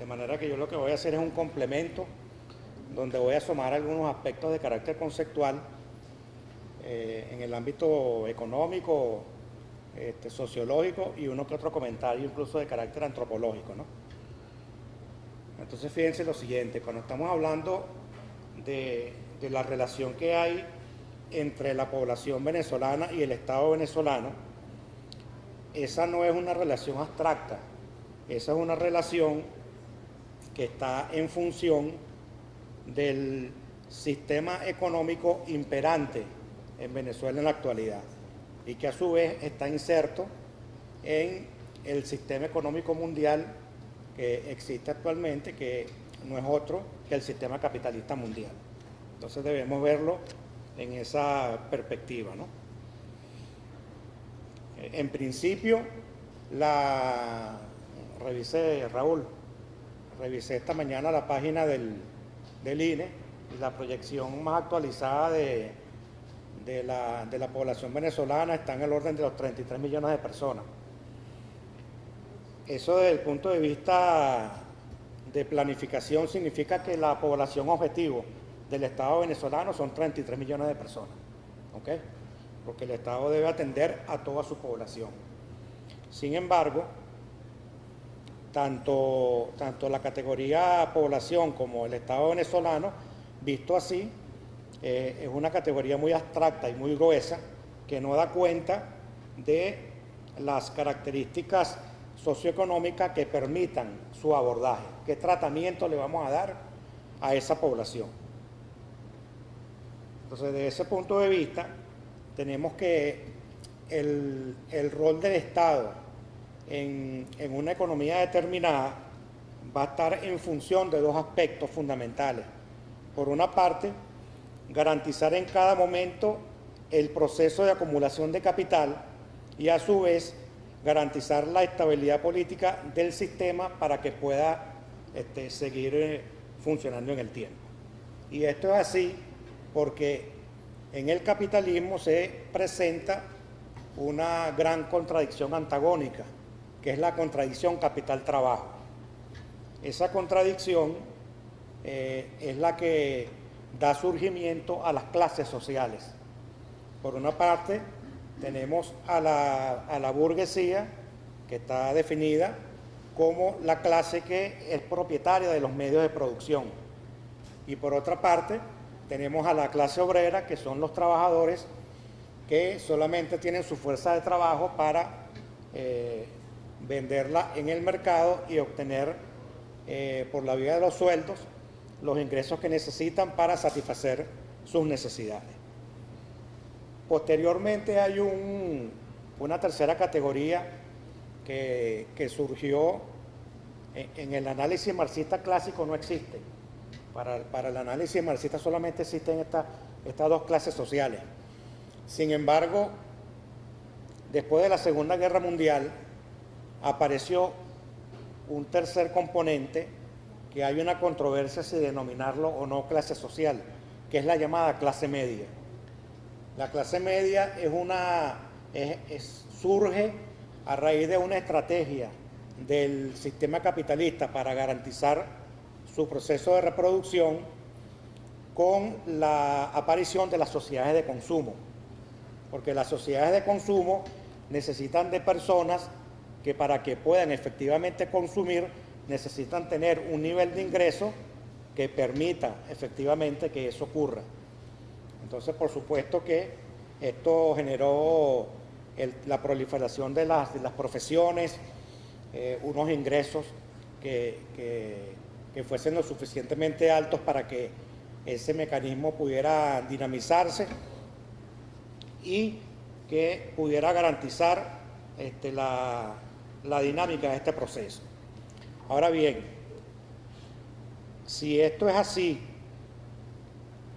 De manera que yo lo que voy a hacer es un complemento donde voy a sumar algunos aspectos de carácter conceptual en el ámbito económico, sociológico y uno que otro comentario incluso de carácter antropológico, ¿no? Entonces fíjense lo siguiente, cuando estamos hablando de la relación que hay entre la población venezolana y el Estado venezolano, esa no es una relación abstracta, esa es una relación que está en función del sistema económico imperante en Venezuela en la actualidad y que a su vez está inserto en el sistema económico mundial que existe actualmente, que no es otro que el sistema capitalista mundial. Entonces debemos verlo en esa perspectiva, ¿no? En principio, revisé esta mañana la página del INE y la proyección más actualizada de la población venezolana está en el orden de los 33 millones de personas. Eso desde el punto de vista de planificación significa que la población objetivo del Estado venezolano son 33 millones de personas, ¿ok? Porque el Estado debe atender a toda su población. Sin embargo, tanto la categoría población como el Estado venezolano, visto así, es una categoría muy abstracta y muy gruesa que no da cuenta de las características socioeconómicas que permitan su abordaje, qué tratamiento le vamos a dar a esa población. Entonces, desde ese punto de vista, tenemos que el rol del Estado en una economía determinada va a estar en función de dos aspectos fundamentales. Por una parte, garantizar en cada momento el proceso de acumulación de capital y a su vez garantizar la estabilidad política del sistema para que pueda seguir funcionando en el tiempo. Y esto es así porque en el capitalismo se presenta una gran contradicción antagónica, que es la contradicción capital-trabajo. Esa contradicción es la que da surgimiento a las clases sociales. Por una parte, tenemos a la burguesía, que está definida como la clase que es propietaria de los medios de producción. Y por otra parte, tenemos a la clase obrera, que son los trabajadores que solamente tienen su fuerza de trabajo para venderla en el mercado y obtener por la vía de los sueldos los ingresos que necesitan para satisfacer sus necesidades. Posteriormente hay una tercera categoría que surgió en el análisis marxista clásico, no existe. Para el análisis marxista solamente existen estas dos clases sociales. Sin embargo, después de la Segunda Guerra Mundial, apareció un tercer componente que hay una controversia si denominarlo o no clase social, que es la llamada clase media. La clase media surge a raíz de una estrategia del sistema capitalista para garantizar su proceso de reproducción con la aparición de las sociedades de consumo. Porque las sociedades de consumo necesitan de personas que para que puedan efectivamente consumir necesitan tener un nivel de ingreso que permita efectivamente que eso ocurra. Entonces, por supuesto que esto generó la proliferación de las profesiones, unos ingresos que fuesen lo suficientemente altos para que ese mecanismo pudiera dinamizarse y que pudiera garantizar la dinámica de este proceso. Ahora bien, si esto es así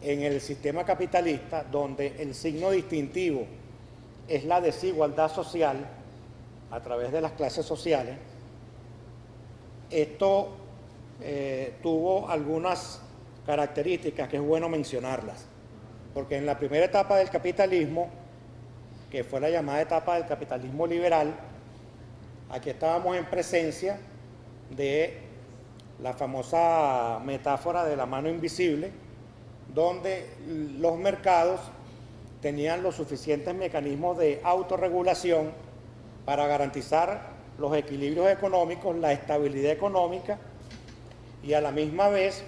en el sistema capitalista, donde el signo distintivo es la desigualdad social a través de las clases sociales, esto tuvo algunas características que es bueno mencionarlas, porque en la primera etapa del capitalismo, que fue la llamada etapa del capitalismo liberal, aquí estábamos en presencia de la famosa metáfora de la mano invisible, donde los mercados tenían los suficientes mecanismos de autorregulación para garantizar los equilibrios económicos, la estabilidad económica y a la misma vez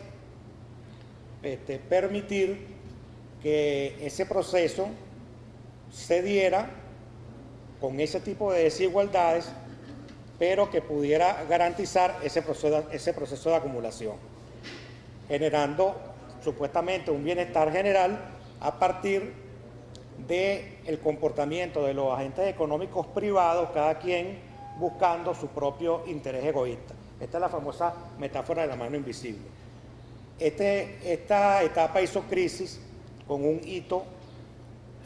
permitir que ese proceso se diera con ese tipo de desigualdades, pero que pudiera garantizar ese proceso de acumulación, generando supuestamente un bienestar general a partir del comportamiento de los agentes económicos privados, cada quien buscando su propio interés egoísta. Esta es la famosa metáfora de la mano invisible. Esta etapa hizo crisis con un hito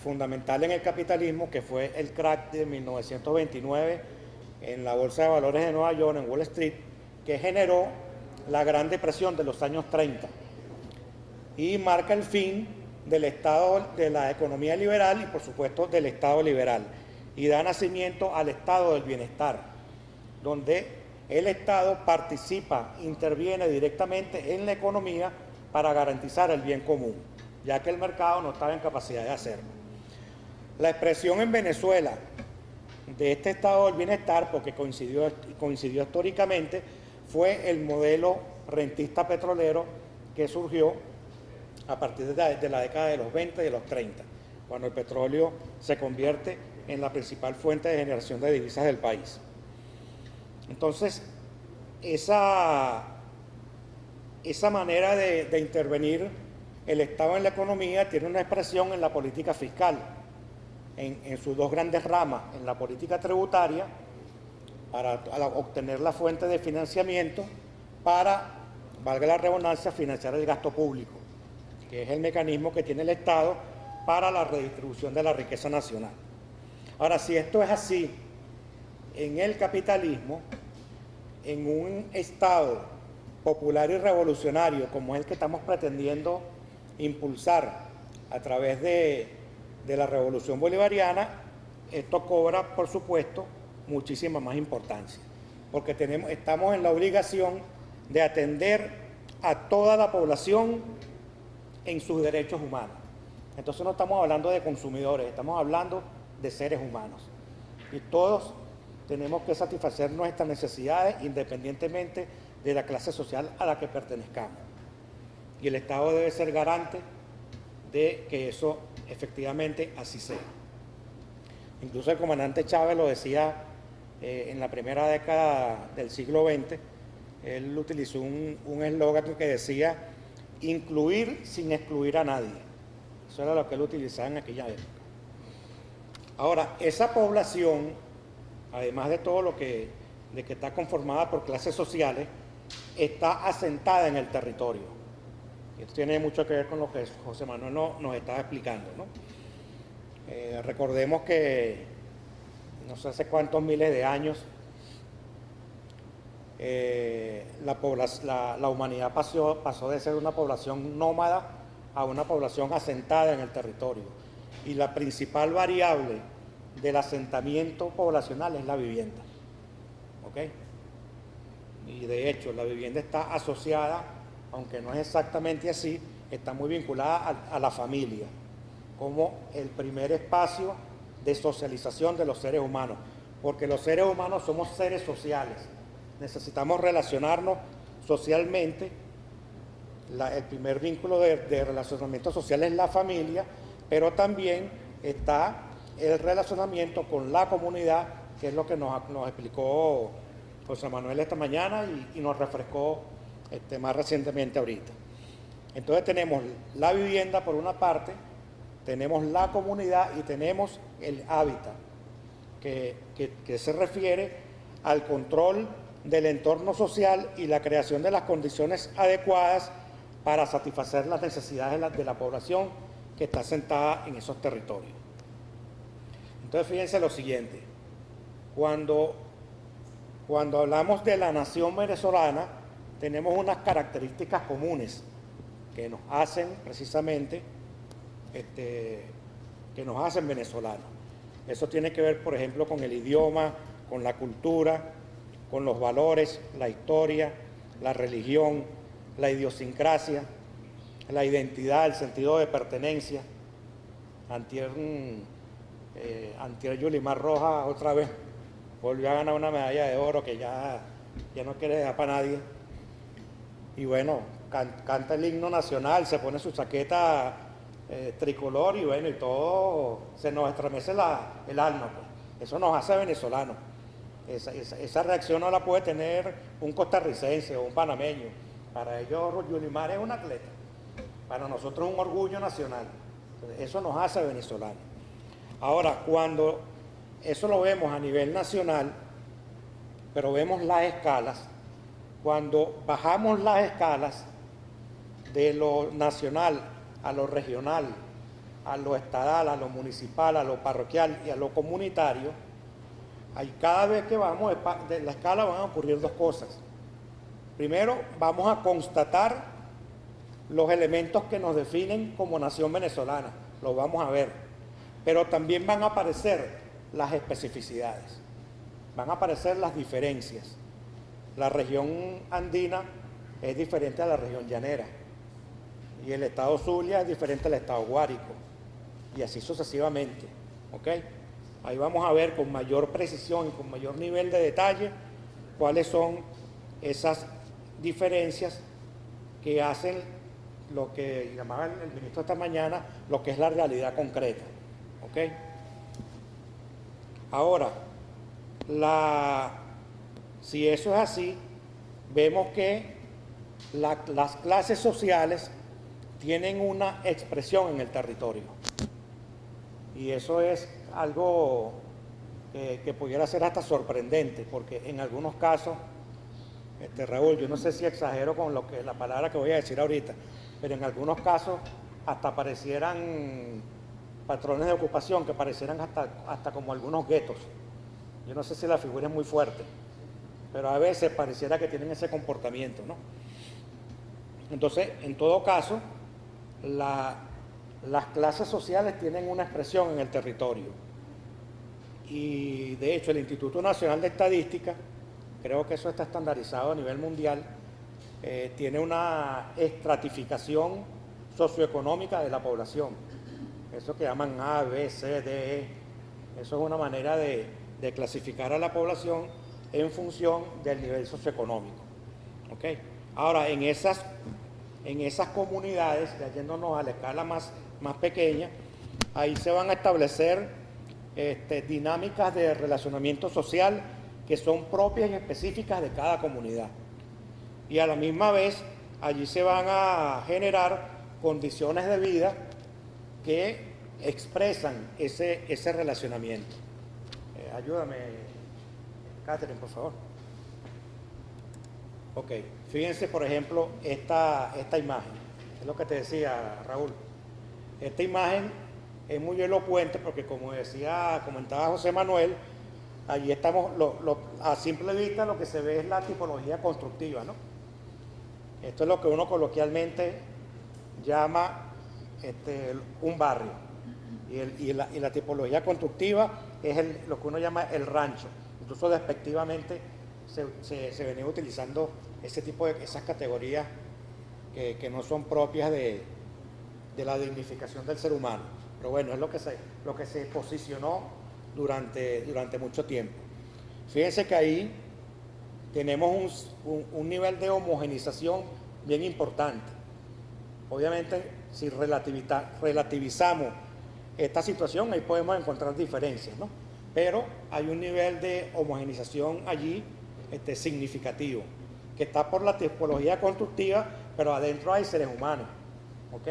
fundamental en el capitalismo, que fue el crack de 1929 en la Bolsa de Valores de Nueva York, en Wall Street, que generó la Gran Depresión de los años 30 y marca el fin del Estado, de la economía liberal y por supuesto del Estado liberal, y da nacimiento al Estado del bienestar, donde el Estado participa, interviene directamente en la economía para garantizar el bien común, ya que el mercado no estaba en capacidad de hacerlo. La expresión en Venezuela de este estado del bienestar, porque coincidió históricamente, fue el modelo rentista petrolero que surgió a partir de la década de los 20 y de los 30, cuando el petróleo se convierte en la principal fuente de generación de divisas del país. Entonces, esa manera de intervenir el Estado en la economía tiene una expresión en la política fiscal, en sus dos grandes ramas, en la política tributaria, para obtener la fuente de financiamiento para, valga la redundancia, financiar el gasto público, que es el mecanismo que tiene el Estado para la redistribución de la riqueza nacional. Ahora, si esto es así en el capitalismo, en un Estado popular y revolucionario como es el que estamos pretendiendo impulsar a través de la revolución bolivariana, esto cobra, por supuesto, muchísima más importancia, porque estamos en la obligación de atender a toda la población en sus derechos humanos. Entonces no estamos hablando de consumidores, estamos hablando de seres humanos. Y todos tenemos que satisfacer nuestras necesidades independientemente de la clase social a la que pertenezcamos. Y el Estado debe ser garante de que eso efectivamente así sea. Incluso el comandante Chávez lo decía en la primera década del siglo XX, él utilizó un eslogan que decía incluir sin excluir a nadie. Eso era lo que él utilizaba en aquella época. Ahora, esa población, además de todo de que está conformada por clases sociales, está asentada en el territorio. Esto tiene mucho que ver con lo que José Manuel nos estaba explicando, ¿no? Recordemos que no sé hace cuántos miles de años la humanidad pasó de ser una población nómada a una población asentada en el territorio. Y la principal variable del asentamiento poblacional es la vivienda. ¿Ok? Y de hecho, la vivienda está asociada, aunque no es exactamente así, está muy vinculada a la familia, como el primer espacio de socialización de los seres humanos, porque los seres humanos somos seres sociales, necesitamos relacionarnos socialmente. El primer vínculo de relacionamiento social es la familia, pero también está el relacionamiento con la comunidad, que es lo que nos explicó José Manuel esta mañana y nos refrescó más recientemente ahorita. Entonces tenemos la vivienda por una parte, tenemos la comunidad y tenemos el hábitat, que se refiere al control del entorno social y la creación de las condiciones adecuadas para satisfacer las necesidades de la población que está asentada en esos territorios. Entonces fíjense lo siguiente, cuando hablamos de la nación venezolana, tenemos unas características comunes que nos hacen precisamente, que nos hacen venezolanos. Eso tiene que ver, por ejemplo, con el idioma, con la cultura, con los valores, la historia, la religión, la idiosincrasia, la identidad, el sentido de pertenencia. Antier Yulimar Rojas otra vez volvió a ganar una medalla de oro que ya no quiere dejar para nadie. Y bueno, canta el himno nacional, se pone su chaqueta tricolor y bueno, y todo se nos estremece el alma, pues. Eso nos hace venezolanos. Esa reacción no la puede tener un costarricense o un panameño. Para ellos Yulimar es un atleta. Para nosotros es un orgullo nacional. Entonces, eso nos hace venezolanos. Ahora, cuando eso lo vemos a nivel nacional, pero vemos las escalas, cuando bajamos las escalas de lo nacional a lo regional, a lo estadal, a lo municipal, a lo parroquial y a lo comunitario, ahí cada vez que vamos de la escala van a ocurrir dos cosas. Primero, vamos a constatar los elementos que nos definen como nación venezolana, los vamos a ver, pero también van a aparecer las especificidades, van a aparecer las diferencias. La región andina es diferente a la región llanera y el estado Zulia es diferente al estado Guárico y así sucesivamente, ¿ok? Ahí vamos a ver con mayor precisión y con mayor nivel de detalle cuáles son esas diferencias que hacen lo que llamaba el ministro esta mañana, lo que es la realidad concreta, ¿ok? Ahora, si eso es así, vemos que las clases sociales tienen una expresión en el territorio. Y eso es algo que pudiera ser hasta sorprendente, porque en algunos casos, Raúl, yo no sé si exagero con la palabra que voy a decir ahorita, pero en algunos casos hasta parecieran patrones de ocupación, que parecieran hasta como algunos guetos. Yo no sé si la figura es muy fuerte, pero a veces pareciera que tienen ese comportamiento, ¿no? Entonces, en todo caso, las clases sociales tienen una expresión en el territorio. Y de hecho, el Instituto Nacional de Estadística, creo que eso está estandarizado a nivel mundial, tiene una estratificación socioeconómica de la población. Eso que llaman A, B, C, D, E. Eso es una manera de clasificar a la población en función del nivel socioeconómico. ¿Okay? Ahora, en esas comunidades, ya yéndonos a la escala más pequeña, ahí se van a establecer dinámicas de relacionamiento social que son propias y específicas de cada comunidad. Y a la misma vez, allí se van a generar condiciones de vida que expresan ese relacionamiento. Ayúdame, Catherine, por favor. Ok, fíjense por ejemplo esta imagen, es lo que te decía Raúl. Esta imagen es muy elocuente porque comentaba José Manuel, allí estamos, a simple vista lo que se ve es la tipología constructiva, ¿no? Esto es lo que uno coloquialmente llama un barrio. Y la tipología constructiva es lo que uno llama el rancho. Incluso despectivamente se venía utilizando esas categorías que no son propias de la dignificación del ser humano. Pero bueno, es lo que se posicionó durante mucho tiempo. Fíjense que ahí tenemos un nivel de homogenización bien importante. Obviamente, si relativizamos esta situación, ahí podemos encontrar diferencias, ¿no? Pero hay un nivel de homogenización allí significativo, que está por la tipología constructiva, pero adentro hay seres humanos, ¿ok?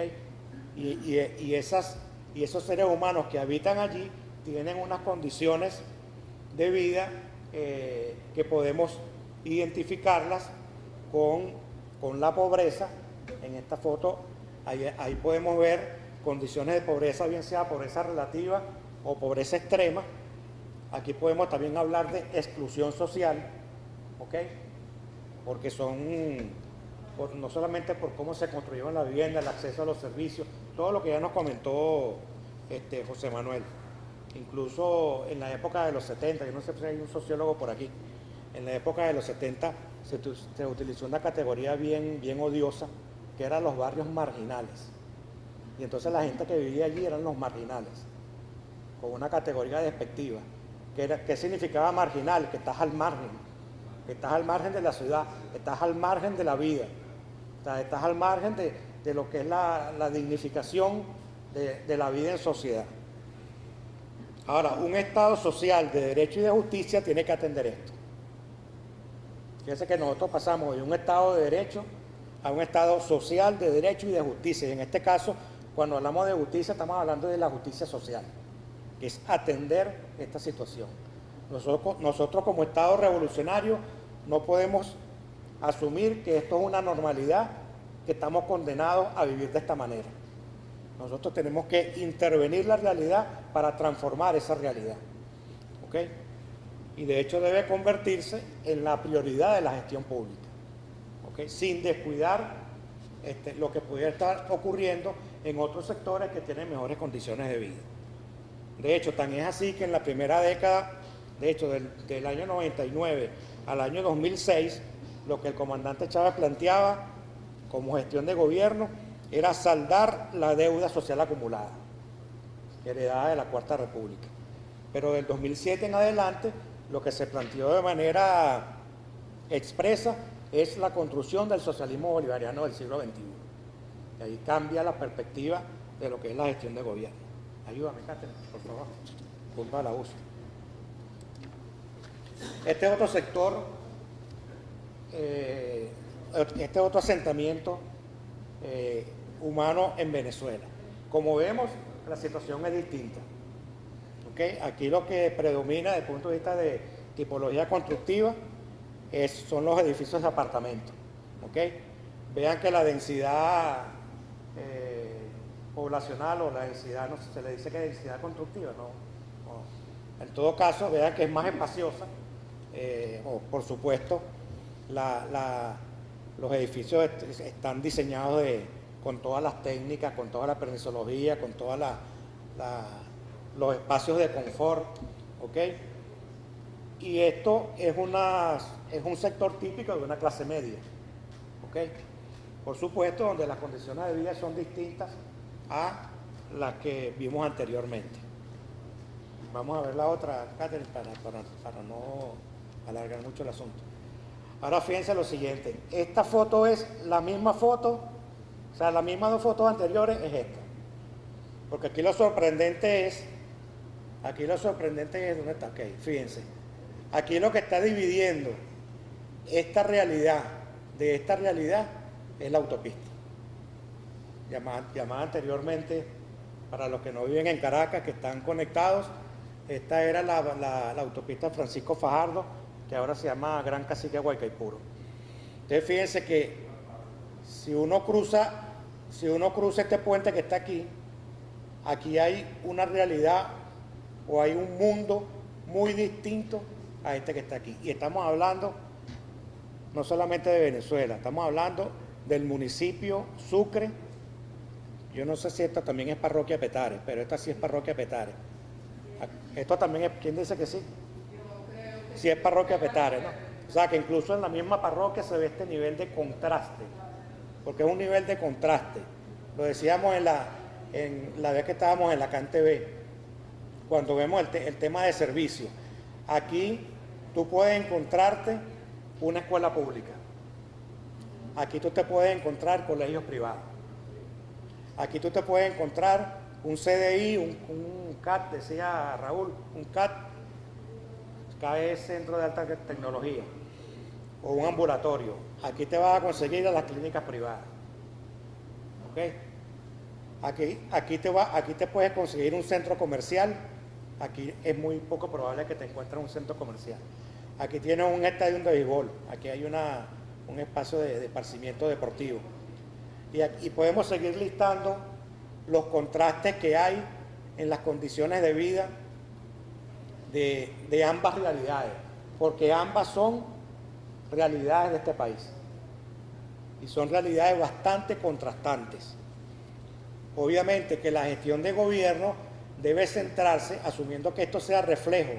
Y esos seres humanos que habitan allí tienen unas condiciones de vida que podemos identificarlas con la pobreza. En esta foto ahí podemos ver condiciones de pobreza, bien sea pobreza relativa o pobreza extrema. Aquí podemos también hablar de exclusión social, ¿ok? Porque no solamente por cómo se construyó la vivienda, el acceso a los servicios, todo lo que ya nos comentó José Manuel. Incluso en la época de los 70, yo no sé si hay un sociólogo por aquí, en la época de los 70 se utilizó una categoría bien odiosa, que eran los barrios marginales. Y entonces la gente que vivía allí eran los marginales, con una categoría despectiva. ¿Qué significaba marginal? Que estás al margen de la ciudad, estás al margen de la vida, o sea, estás al margen de lo que es la dignificación de la vida en sociedad. Ahora, un Estado social de derecho y de justicia tiene que atender esto. Fíjense que nosotros pasamos de un Estado de derecho a un Estado social de derecho y de justicia. Y en este caso, cuando hablamos de justicia, estamos hablando de la justicia social, que es atender esta situación. Nosotros como Estado revolucionario no podemos asumir que esto es una normalidad, que estamos condenados a vivir de esta manera. Nosotros tenemos que intervenir la realidad para transformar esa realidad. ¿Ok? Y de hecho debe convertirse en la prioridad de la gestión pública. ¿Ok? Sin descuidar lo que pudiera estar ocurriendo en otros sectores que tienen mejores condiciones de vida. De hecho, tan es así que en la primera década, de hecho del año 99 al año 2006, lo que el comandante Chávez planteaba como gestión de gobierno era saldar la deuda social acumulada, heredada de la Cuarta República. Pero del 2007 en adelante, lo que se planteó de manera expresa es la construcción del socialismo bolivariano del siglo XXI. Y ahí cambia la perspectiva de lo que es la gestión de gobierno. Ayúdame, Catherine, por favor. Punto a la uso. Este es otro sector, este es otro asentamiento humano en Venezuela. Como vemos, la situación es distinta. ¿Okay? Aquí lo que predomina desde el punto de vista de tipología constructiva son los edificios de apartamentos. ¿Okay? Vean que la densidad poblacional o la densidad, no sé, se le dice que es densidad constructiva, ¿no? En todo caso, vean que es más espaciosa, o por supuesto, los edificios están diseñados con todas las técnicas, con toda la permisología, con todos los espacios de confort, ¿ok? Y esto es un sector típico de una clase media, ¿ok? Por supuesto, donde las condiciones de vida son distintas a las que vimos anteriormente. Vamos a ver la otra, Catherine, para no alargar mucho el asunto. Ahora fíjense lo siguiente, esta foto es la misma foto, o sea, las mismas dos fotos anteriores es esta. Porque aquí lo sorprendente es, ¿dónde está? Ok, fíjense. Aquí lo que está dividiendo esta realidad de esta realidad es la autopista. Llamada anteriormente, para los que no viven en Caracas, que están conectados, esta era la autopista Francisco Fajardo, que ahora se llama Gran Cacique Guaycaipuro. Entonces fíjense que si uno cruza este puente que está aquí, aquí hay una realidad o hay un mundo muy distinto a este que está aquí. Y estamos hablando no solamente de Venezuela, estamos hablando del municipio Sucre. Yo no sé si esta también es parroquia Petare, pero esta sí es parroquia Petare. Esto también es, ¿quién dice que sí? Sí es parroquia Petare, ¿no? O sea que incluso en la misma parroquia se ve este nivel de contraste, porque es un nivel de contraste. Lo decíamos en la vez que estábamos en la CanTV, cuando vemos el tema de servicio. Aquí tú puedes encontrarte una escuela pública. Aquí tú te puedes encontrar colegios privados. Aquí tú te puedes encontrar un CDI, un CAT, decía Raúl, un CAT, es Centro de Alta Tecnología, o un ambulatorio. Aquí te vas a conseguir a las clínicas privadas. ¿Ok? Aquí te puedes conseguir un centro comercial. Aquí es muy poco probable que te encuentres un centro comercial. Aquí tienes un estadio de béisbol. Aquí hay un espacio de esparcimiento deportivo. Y podemos seguir listando los contrastes que hay en las condiciones de vida de ambas realidades, porque ambas son realidades de este país y son realidades bastante contrastantes. Obviamente que la gestión de gobierno debe centrarse, asumiendo que esto sea reflejo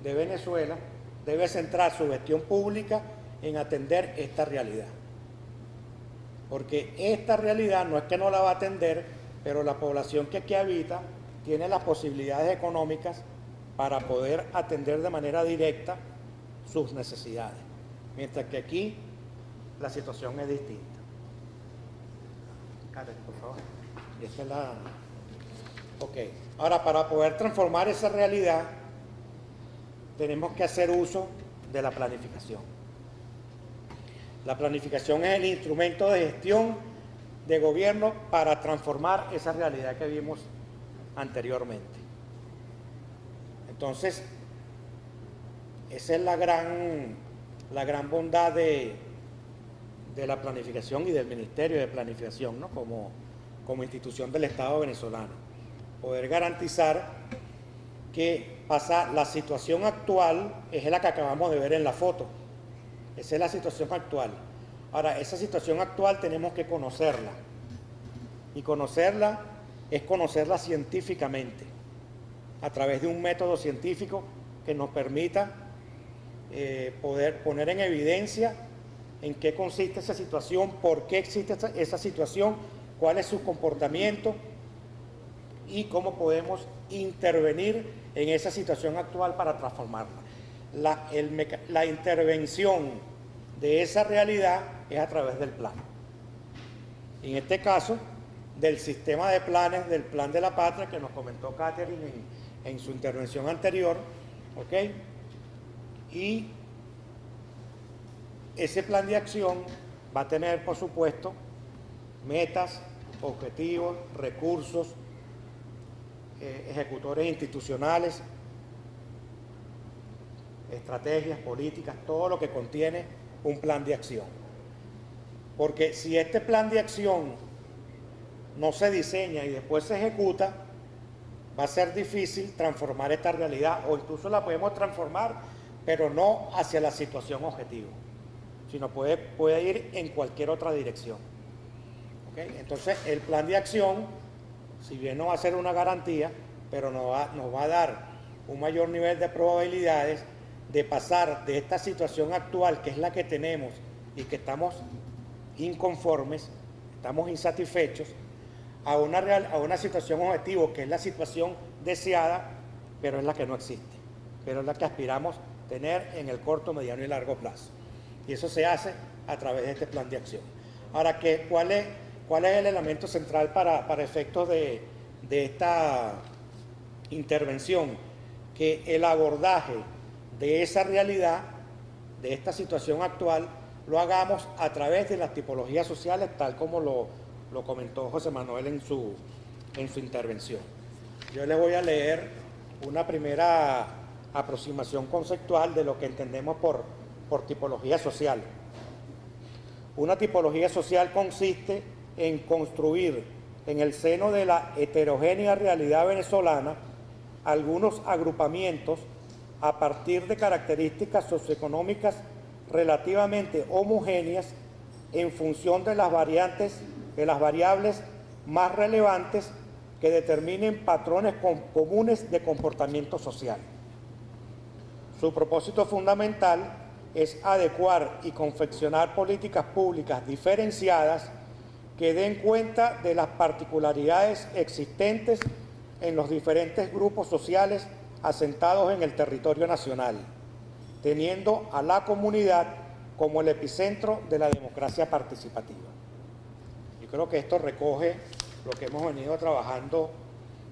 de Venezuela, debe centrar su gestión pública en atender esta realidad. Porque esta realidad no es que no la va a atender, pero la población que aquí habita tiene las posibilidades económicas para poder atender de manera directa sus necesidades. Mientras que aquí la situación es distinta. Karen, por favor. Esa es la... Ok. Ahora, para poder transformar esa realidad, tenemos que hacer uso de la planificación. La planificación es el instrumento de gestión de gobierno para transformar esa realidad que vimos anteriormente. Entonces, esa es la gran bondad de la planificación y del Ministerio de Planificación, ¿no? como institución del Estado venezolano. Poder garantizar que la situación actual es la que acabamos de ver en la foto. Esa es la situación actual. Ahora, esa situación actual tenemos que conocerla. Y conocerla es conocerla científicamente, a través de un método científico que nos permita poder poner en evidencia en qué consiste esa situación, por qué existe esa situación, cuál es su comportamiento y cómo podemos intervenir en esa situación actual para transformarla. La intervención de esa realidad es a través del plan. En este caso, del sistema de planes, del Plan de la Patria, que nos comentó Catherine en su intervención anterior, ¿ok? Y ese plan de acción va a tener, por supuesto, metas, objetivos, recursos, ejecutores institucionales, estrategias, políticas, todo lo que contiene un plan de acción. Porque si este plan de acción no se diseña y después se ejecuta, va a ser difícil transformar esta realidad, o incluso la podemos transformar, pero no hacia la situación objetivo, sino puede ir en cualquier otra dirección. ¿Okay? Entonces, el plan de acción, si bien no va a ser una garantía, pero nos va a dar un mayor nivel de probabilidades de pasar de esta situación actual, que es la que tenemos y que estamos inconformes, estamos insatisfechos, a una situación objetivo, que es la situación deseada, pero es la que no existe, pero es la que aspiramos tener en el corto, mediano y largo plazo. Y eso se hace a través de este plan de acción. Ahora, ¿cuál es el elemento central para efectos de esta intervención? Que el abordaje de esa realidad, de esta situación actual, lo hagamos a través de las tipologías sociales, tal como lo comentó José Manuel en su intervención. Yo les voy a leer una primera aproximación conceptual de lo que entendemos por tipología social. Una tipología social consiste en construir en el seno de la heterogénea realidad venezolana algunos agrupamientos a partir de características socioeconómicas relativamente homogéneas en función de las variables más relevantes que determinen patrones comunes de comportamiento social. Su propósito fundamental es adecuar y confeccionar políticas públicas diferenciadas que den cuenta de las particularidades existentes en los diferentes grupos sociales asentados en el territorio nacional, teniendo a la comunidad como el epicentro de la democracia participativa. Yo creo que esto recoge lo que hemos venido trabajando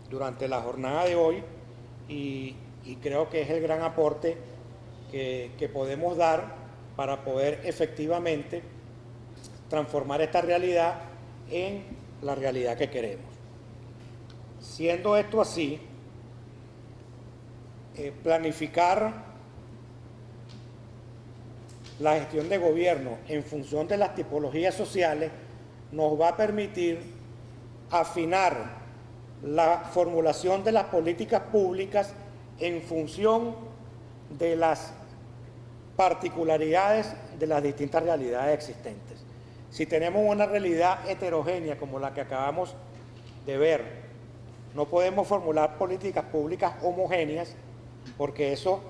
durante la jornada de hoy y creo que es el gran aporte que podemos dar para poder efectivamente transformar esta realidad en la realidad que queremos. Siendo esto así, planificar la gestión de gobierno en función de las tipologías sociales nos va a permitir afinar la formulación de las políticas públicas en función de las particularidades de las distintas realidades existentes. Si tenemos una realidad heterogénea como la que acabamos de ver, no podemos formular políticas públicas homogéneas, porque eso,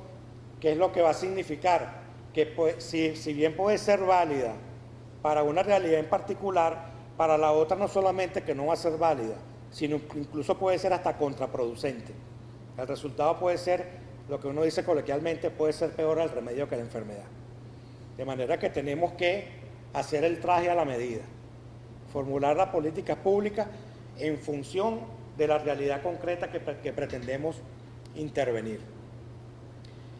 ¿qué es lo que va a significar? que si bien puede ser válida para una realidad en particular, para la otra no solamente que no va a ser válida, sino incluso puede ser hasta contraproducente. El resultado puede ser, lo que uno dice coloquialmente, puede ser peor el remedio que la enfermedad. De manera que tenemos que hacer el traje a la medida, formular las políticas públicas en función de la realidad concreta que pretendemos intervenir.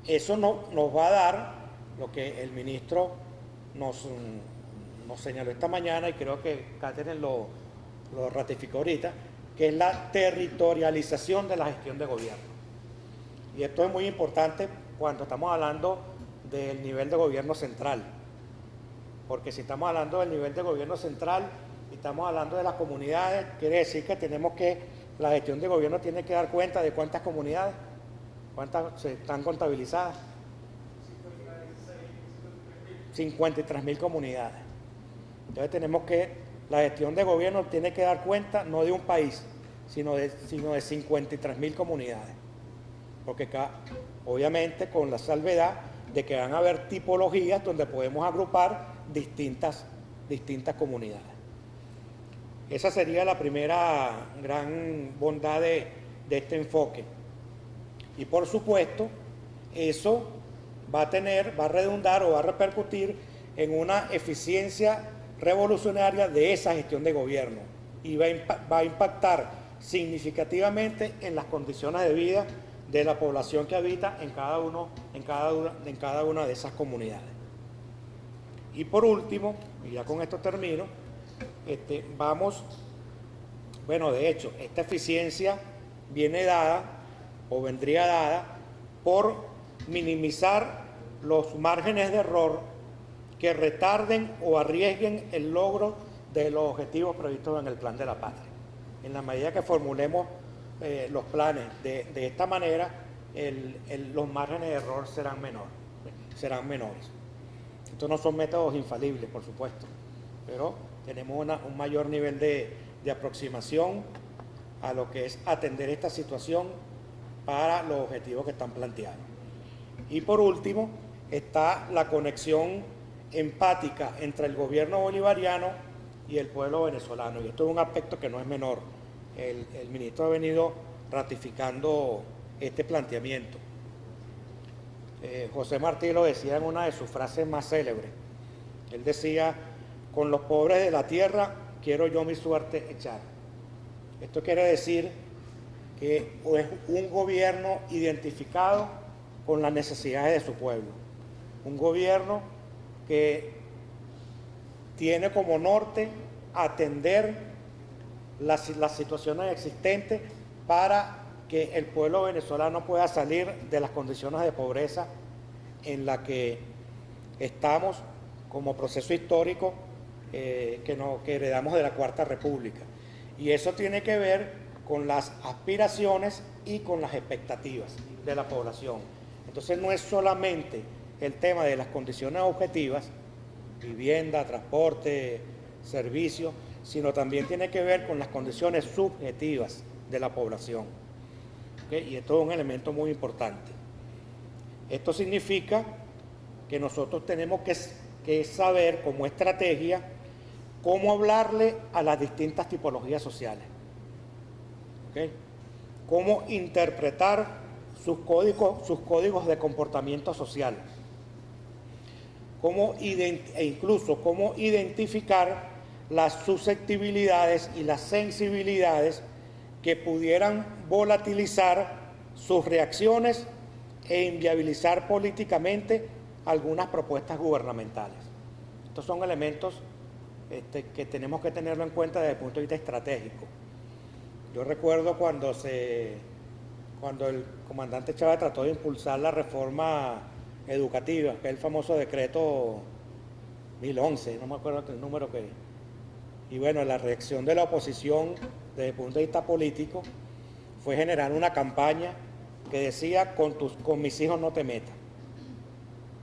Eso nos va a dar lo que el ministro nos señaló esta mañana, y creo que Catherine lo ratificó ahorita, que es la territorialización de la gestión de gobierno. Y esto es muy importante cuando estamos hablando del nivel de gobierno central, porque si estamos hablando del nivel de gobierno central y estamos hablando de las comunidades, quiere decir que la gestión de gobierno tiene que dar cuenta de cuántas comunidades, cuántas están contabilizadas. 53.000 comunidades. Entonces la gestión de gobierno tiene que dar cuenta no de un país, sino de 53.000 comunidades. Porque obviamente con la salvedad de que van a haber tipologías donde podemos agrupar distintas comunidades. Esa sería la primera gran bondad de este enfoque. Y por supuesto, eso va a redundar o va a repercutir en una eficiencia revolucionaria de esa gestión de gobierno y va a impactar significativamente en las condiciones de vida de la población que habita en cada una de esas comunidades. Y por último, y ya con esto termino, de hecho, esta eficiencia viene dada o vendría dada por minimizar los márgenes de error que retarden o arriesguen el logro de los objetivos previstos en el Plan de la Patria. En la medida que formulemos los planes de esta manera, los márgenes de error serán menores. Estos no son métodos infalibles, por supuesto, pero tenemos un mayor nivel de aproximación a lo que es atender esta situación para los objetivos que están planteados. Y por último, está la conexión empática entre el gobierno bolivariano y el pueblo venezolano. Y esto es un aspecto que no es menor. El ministro ha venido ratificando este planteamiento. José Martí lo decía en una de sus frases más célebres. Él decía: con los pobres de la tierra quiero yo mi suerte echar. Esto quiere decir que es un gobierno identificado con las necesidades de su pueblo. Un gobierno que tiene como norte atender las situaciones existentes para que el pueblo venezolano pueda salir de las condiciones de pobreza en la que estamos como proceso histórico que heredamos de la Cuarta República. Y eso tiene que ver con las aspiraciones y con las expectativas de la población. Entonces no es solamente el tema de las condiciones objetivas, vivienda, transporte, servicios, sino también tiene que ver con las condiciones subjetivas de la población. ¿Okay? Y esto es un elemento muy importante. Esto significa que nosotros tenemos que saber como estrategia cómo hablarle a las distintas tipologías sociales. ¿Okay? Cómo interpretar sus códigos de comportamiento social. E incluso cómo identificar las susceptibilidades y las sensibilidades que pudieran volatilizar sus reacciones e inviabilizar políticamente algunas propuestas gubernamentales. Estos son elementos que tenemos que tenerlo en cuenta desde el punto de vista estratégico. Yo recuerdo cuando el comandante Chávez trató de impulsar la reforma educativa, que es el famoso decreto 1011, no me acuerdo el número que es. Y bueno, la reacción de la oposición desde el punto de vista político fue generar una campaña que decía: con mis hijos no te metas.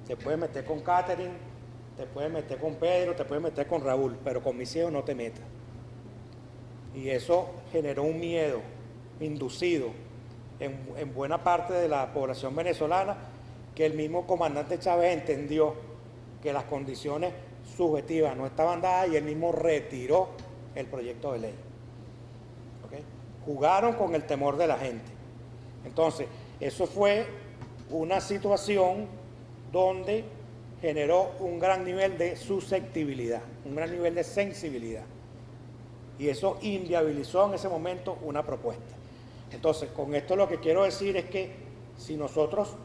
Te puedes meter con Catherine, te puedes meter con Pedro, te puedes meter con Raúl, pero con mis hijos no te metas. Y eso generó un miedo inducido en buena parte de la población venezolana, que el mismo comandante Chávez entendió que las condiciones subjetivas no estaban dadas y él mismo retiró el proyecto de ley. ¿Okay? Jugaron con el temor de la gente. Entonces, eso fue una situación donde generó un gran nivel de susceptibilidad, un gran nivel de sensibilidad. Y eso inviabilizó en ese momento una propuesta. Entonces, con esto lo que quiero decir es que si nosotros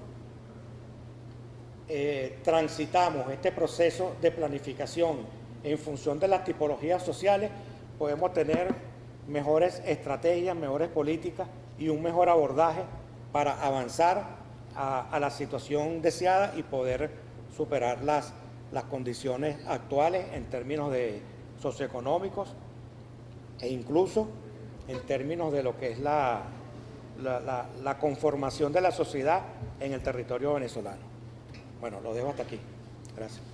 transitamos este proceso de planificación en función de las tipologías sociales, podemos tener mejores estrategias, mejores políticas y un mejor abordaje para avanzar a la situación deseada y poder superar las condiciones actuales en términos de socioeconómicos e incluso en términos de lo que es la conformación de la sociedad en el territorio venezolano. Bueno, lo dejo hasta aquí. Gracias.